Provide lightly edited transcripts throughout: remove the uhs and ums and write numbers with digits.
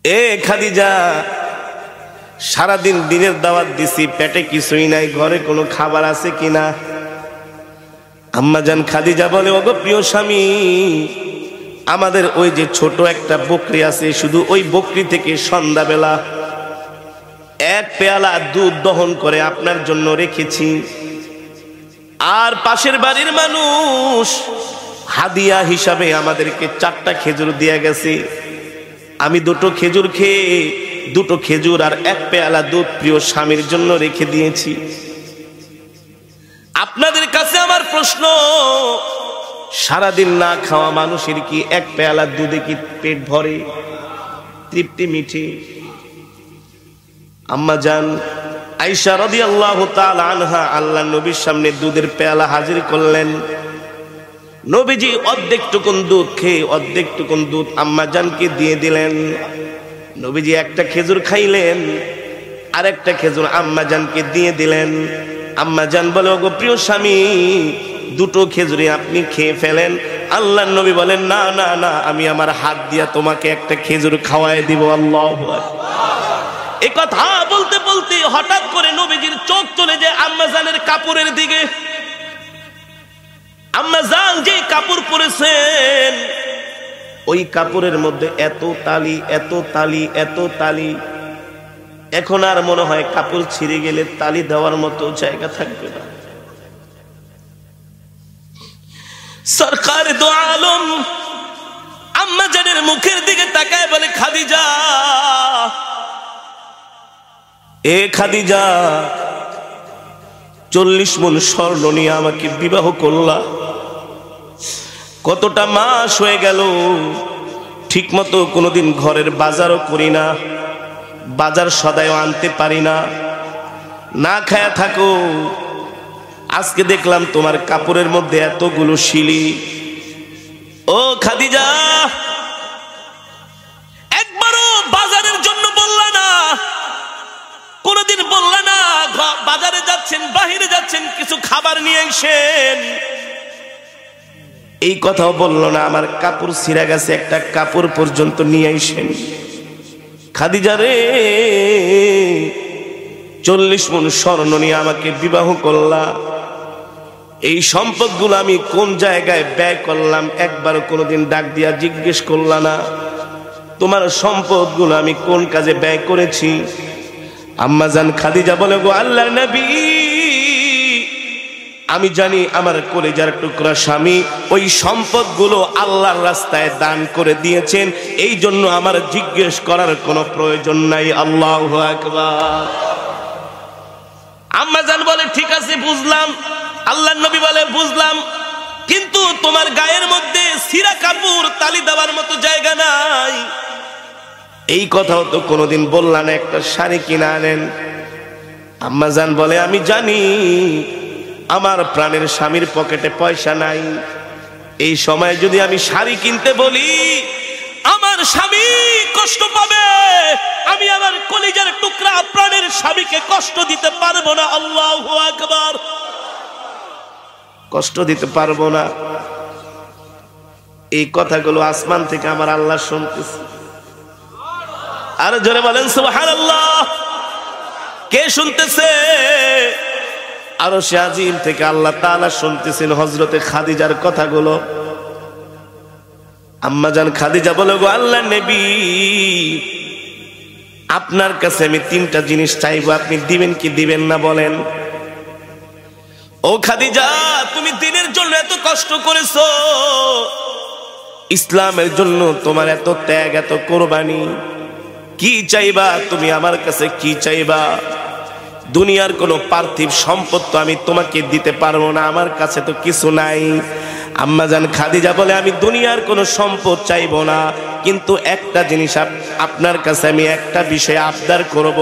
এ খাদিজা, সারাদিন দিনের দাওয়াত দিছি, পেটে কিছুই নাই, ঘরে কোনো খাবার আছে কিনা? আম্মাজান খাদিজা বলে, ওগো প্রিয় স্বামী, আমাদের ওই যে ছোট একটা বকরি আছে, শুধু ওই বকরি থেকে সন্ধ্যাবেলা এক পেয়ালা দুধ দহন করে আপনার জন্য রেখেছি। আর পাশের বাড়ির মানুষ হাদিয়া হিসাবে আমাদেরকে 4টা খেজুর দিয়ে গেছে। আমি 2টো খেজুর খেয়ে 2টো খেজুর আর এক পেয়ালা দুধ প্রিয় স্বামীর জন্য রেখে দিয়েছি। আপনাদের কাছে আমার প্রশ্ন, সারাদিন না খাওয়া মানুষের কি এক পেয়ালা দুধে কি পেট ভরে, তৃপ্তি মিঠে? আম্মাজান আয়েশা রাদিয়াল্লাহু তাআলা আনহা আল্লাহর নবীর সামনে দুধের পেয়ালা হাজির করলেন। নবীজি অর্ধেক টুকুন দুধ খেয়ে অর্ধেক টুকুন দুধ আম্মাজানকে দিয়ে দিলেন। নবীজি একটা খেজুর খাইলেন, আর একটা খেজুর আম্মাজানকে দিয়ে দিলেন। আম্মাজান বলে, ওগো প্রিয় স্বামী, 2টো খেজুরি আপনি খেয়ে ফেলেন। আল্লাহর নবী বলেন, না না না, আমি আমার হাত দিয়া তোমাকে একটা খেজুর খাওয়াই দিব। আল্লাহু আকবার। এই কথা বলতে বলতে হঠাৎ করে নবীজির চোখ চলে যায় আম্মাজানের কাপড়ের দিকে। আম্মাজান যে কাপড় পরেছেন, ওই কাপড়ের মধ্যে এত তালি, এত তালি, এত তালি, এখন আর মনে হয় কাপড় ছিঁড়ে গেলে তালি দেওয়ার মতো জায়গা থাকবে না। সরকার দো আলম আম্মাজানের মুখের দিকে তাকায় বলে, খাদিজা, এ খাদিজা, 40 মণ স্বর্ণ নিয়ে আমাকে বিবাহ করলা, কতটা মাস হয়ে গেল, ঠিক মতো কোনোদিন ঘরের বাজারও করি না, বাজার সদাইও আনতে পারি না, না খায়া থাকো। আজকে দেখলাম তোমার কাপড়ের মধ্যে এতগুলো শিলি। ও খাদিজা, একবারও বাজারের জন্য বললা না, কোনদিন বললা না বাজারে যাচ্ছেন, বাহিরে যাচ্ছেন, কিছু খাবার নিয়ে আসেন, এই কথাও বললো না। আমার কাপড় ছিঁড়া গেছে, একটা কাপড় পর্যন্ত নিয়ে আসেন। খাদিজা রে, 40 মণ স্বর্ণ নিয়ে আমাকে বিবাহ করলা, এই সম্পদগুলো আমি কোন জায়গায় ব্যয় করলাম একবারও কোনোদিন ডাক দিয়া জিজ্ঞেস করলা না। তোমার সম্পদগুলো আমি কোন কাজে ব্যয় করেছি? আম্মাজান খাদিজা বলে, গো আল্লাহর নবী, আমি জানি আমার কলিজার টুকরা স্বামী ওই সম্পদগুলো আল্লাহর রাস্তায় দান করে দিয়েছেন, এই জন্য আমার জিজ্ঞেস করার কোনো প্রয়োজন নাই। আল্লাহু আকবার। আম্মাজান বলে, ঠিক আছে বুঝলাম। আল্লাহর নবী বলে, বুঝলাম, কিন্তু তোমার গায়ের মধ্যে ছিঁড়া কাপড় তালি দেওয়ার মতো জায়গা নাই, এই কথাও তো কোনোদিন বললা না, একটা শাড়ি কিনে আনেন। আম্মাজান বলে, আমি জানি আমার প্রাণের স্বামীর পকেটে পয়সা নাই, এই সময় যদি আমি শাড়ি কিনতে বলি আমার স্বামী কষ্ট পাবে, আমি আমার কলিজার টুকরা প্রাণের স্বামীকে কষ্ট দিতে পারবো না। আল্লাহু আকবার। কষ্ট দিতে পারবো না, এই কথাগুলো আসমান থেকে আমার আল্লাহ শুনতেছে। আর জোরে বলেন সুবহানাল্লাহ। কে শুনতেছে? আরশে আজিম থেকে আল্লাহ তাআলা শুনতেছেন হযরতে খাদিজার কথাগুলো। আম্মাজান খাদিজা বলে, গো আল্লাহর নবী, আপনার কাছে আমি 3টা জিনিস চাইবো, আপনি দিবেন কি দিবেন না বলেন। ও খাদিজা, তুমি দিনের জন্য এত কষ্ট করেছো, ইসলামের জন্য তোমার এত ত্যাগ, এত কোরবানি, কি চাইবা তুমি আমার কাছে? কি চাইবা? দুনিয়ার কোনো পার্থিব সম্পদ তো আমি তোমাকে দিতে পারবো না, আমার কাছে তো কিছু নাই। আম্মাজান খাদিজা বলে, আমি দুনিয়ার কোনো সম্পদ চাইবো না, কিন্তু একটা জিনিস আপনার কাছে আমি একটা বিষয় আবদার করব,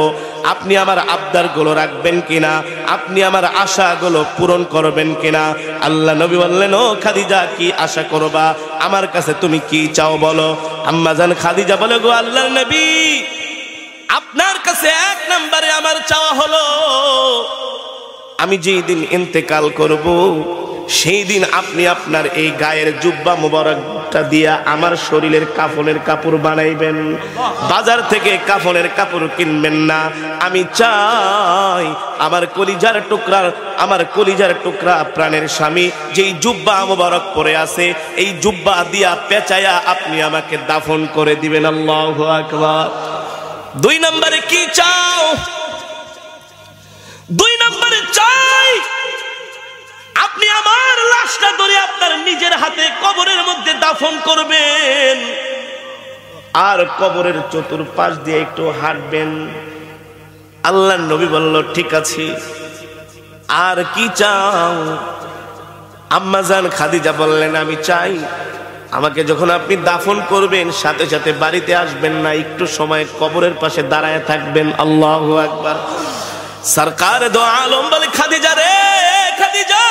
আপনি আমার আবদারগুলো রাখবেন কিনা, আপনি আমার আশাগুলো পূরণ করবেন কিনা। আল্লাহ নবী বললেন, ও খাদিজা, কি আশা করবা? আমার কাছে তুমি কি চাও বলো। আম্মাজান খাদিজা বলে, গো আল্লাহর নবী, আপনার কাছে 1 নম্বরে আমার চাওয়া হলো, আমি যেই দিন ইন্তেকাল করব সেই দিন আপনি আপনার এই গায়ের জুব্বা মোবারকটা দিয়া আমার শরীরের কাফনের কাপড় বানাইবেন। বাজার থেকে কাফনের কাপড় কিনবেন না। আমি চাই আমার কলিজার টুকরা প্রাণের স্বামী যেই জুব্বা মোবারক পরে আছে, এই জুব্বা দিয়া পেঁচায়া আপনি আমাকে দাফন করে দিবেন। আল্লাহু আকবার। 2 নম্বরে কি চাও? 2 নম্বরে চাই আপনি আমার লাশটা ধরে আপনার নিজের হাতে কবরের মধ্যে দাফন করবেন, আর কবরের চতুর্পাশ দিয়ে একটু হাঁটবেন। আল্লাহর নবী বলল ঠিক আছে। আর কি চাও? আম্মা জান খাদিজা বললেন আমি চাই আমাকে যখন আপনি দাফন করবেন সাথে সাথে বাড়িতে আসবেন না, একটু সময় কবরের পাশে দাঁড়ায় থাকবেন। আল্লাহু আকবার। সরকার দো আলম বলে খাদিজা রে খাদিজা,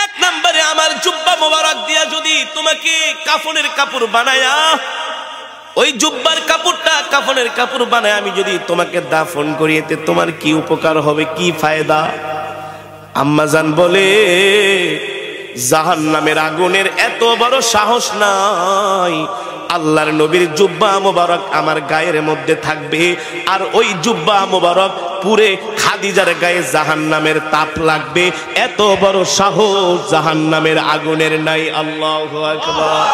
1 নম্বরে আমার জুব্বা মোবারক দিয়া যদি তোমাকে কাফনের কাপড় বানায়া, ওই জুব্বার কাপড়টা কাফনের কাপড় বানায় আমি যদি তোমাকে দাফন করি, এতে তোমার কি উপকার হবে, কি ফায়দা? আম্মা জান বলে জাহান্নামের আগুনের এত বড় সাহস নাই। আল্লাহর নবীর জুব্বা মোবারক আমার গায়ের মধ্যে থাকবে, আর ওই জুব্বা মোবারক পুরে খাদিজার গায়ে জাহান্নামের তাপ লাগবে, এত বড় সাহস জাহান্নামের আগুনের নাই। আল্লাহু আকবার।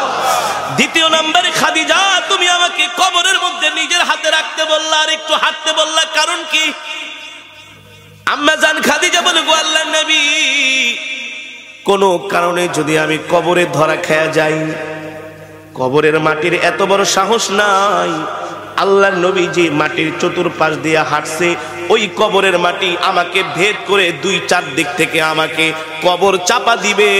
2 নম্বরে খাদিজা তুমি আমাকে কবরের মধ্যে নিজের হাতে রাখতে বললা আর একটু হাঁটতে বললা, কারণ কি? আম্মা জান খাদিজা বলে গো আল্লাহর নবী, কোন কারণে যদি আমি কবরে ধরা খেয়া যাই, কবরের মাটির এত বড় সাহস নাই। আল্লাহর নবী যে মাটির চতুর্পাশ দিয়ে হাঁটছে, ওই কবরের মাটি আমাকে ভেদ করে 2-4 দিক থেকে আমাকে কবর চাপা দিবে।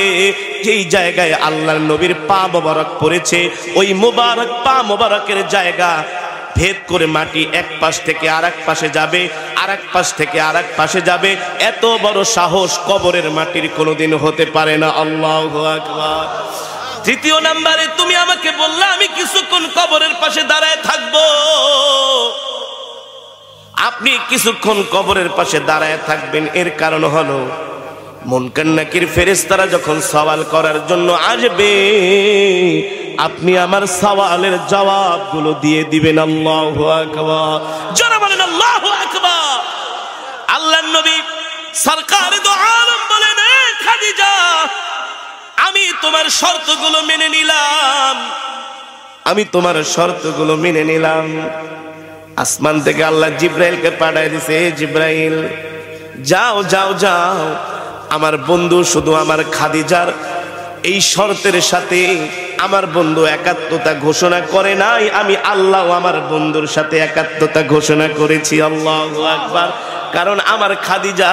যেই জায়গায় আল্লাহর নবীর পা মোবারক পড়েছে, ওই মোবারক পা মোবারকের জায়গা ভেদ করে মাটি এক পাশ থেকে আরেক পাশে যাবে, আরেক পাশ থেকে আরেক পাশে যাবে। এত বড় সাহস কবরের মাটির কোনোদিন হতে পারে না। আল্লাহু আকবার। 3 নম্বরে তুমি আমাকে বললা আমি কিছুক্ষণ কবরের পাশে দাঁড়ায় থাকবো। আপনি কিছুক্ষণ কবরের পাশে দাঁড়ায় থাকবেন, এর কারণ হলো মুনকার নাকির ফেরেশতারা যখন সওয়াল করার জন্য আসবে, আপনি আমার সওয়ালের জবাবগুলো দিয়ে দিবেন। আল্লাহু আকবার। যারা বলেন আল্লাহু আকবার। আল্লাহর নবী সরকার দো আলম বলেন খাদিজা, আমি তোমার শর্তগুলো মেনে নিলাম, আমি তোমার শর্তগুলো মেনে নিলাম। আসমান থেকে আল্লাহ জিব্রাইলকে পাঠায় দিছে, জিব্রাইল যাও যাও যাও, আমার বন্ধু শুধু আমার খাদিজার এই শর্তের সাথে আমার বন্ধু একাত্মতা ঘোষণা করে নাই, আমি আল্লাহ আমার বন্ধুর সাথে একাত্মতা ঘোষণা করেছি। আল্লাহু আকবার। কারণ আমার খাদিজা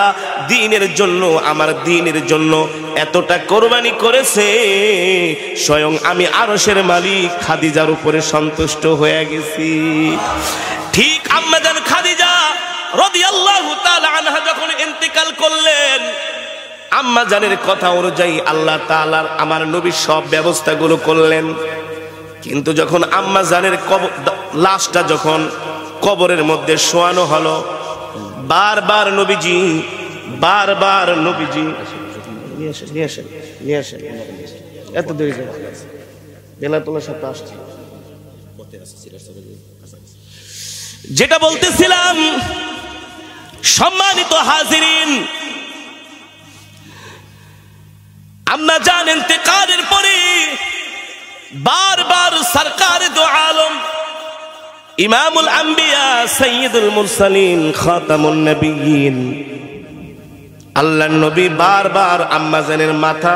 দ্বীনের জন্য, আমার দ্বীনের জন্য এতটা কোরবানি করেছে, স্বয়ং আমি আরশের মালিক খাদিজার উপরে সন্তুষ্ট হয়ে গেছি। ঠিক আম্মা জান খাদিজা রাদিয়াল্লাহু তাআলা আনহা যখন ইন্তেকাল করলেন, আম্মা জানের কথা অনুযায়ী আল্লাহ তাআলার আমার নবী সব ব্যবস্থাগুলো করলেন। কিন্তু যখন আম্মা জানের লাশটা যখন কবরের মধ্যে শোয়ানো হলো, বারবার নবীজি এত দেরি বেলা তোলার সাথে আসছে। যেটা বলতেছিলাম সম্মানিত হাজিরিন, আম্মা জান ইন্তেকালের পরে বারবার সরকার দো আলম ইমামুল আম্বিয়া সাইয়্যিদুল মুরসালিন খাতামুন নবিয়্যিন আল্লাহর নবী বারবার আম্মা জানের মাথা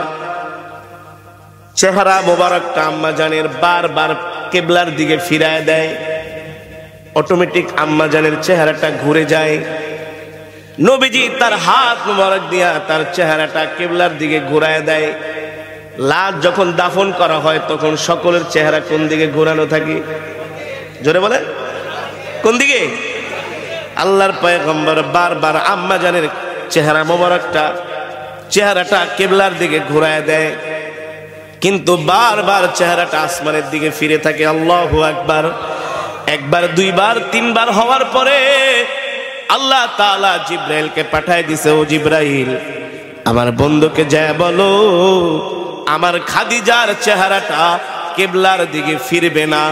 চেহারা মোবারকটা আম্মা জানের বারবার কিবলার দিকে ফিরায় দেয়। অটোমেটিক আম্মা জানের চেহারাটা ঘুরে যায়। নবীজি তার হাত মোবারক দিয়া তার চেহারাটা কিবলার দিকে ঘুরায় দেয়। লাশ যখন দাফন করা হয় তখন সকলের চেহারা কোন দিকে ঘোরানো থাকে? জোরে বলে কোন দিকে? আল্লাহর পয়গম্বর বারবার আম্মা জানের চেহারা মোবারকটা চেহারাটা কিবলার দিকে ঘুরায় দেয়, কিন্তু বারবার চেহারাটা আসমানের দিকে ফিরে থাকে। আল্লাহু আকবার। একবার, দুইবার, তিনবার হওয়ার পরে আল্লাহ তাআলা জিব্রাইলকে পাঠায় দিছে, ও জিব্রাইল আমার বন্ধুকে যায় বলো আমার খাদিজার চেহারাটা কিবলার দিকে ফিরবে না।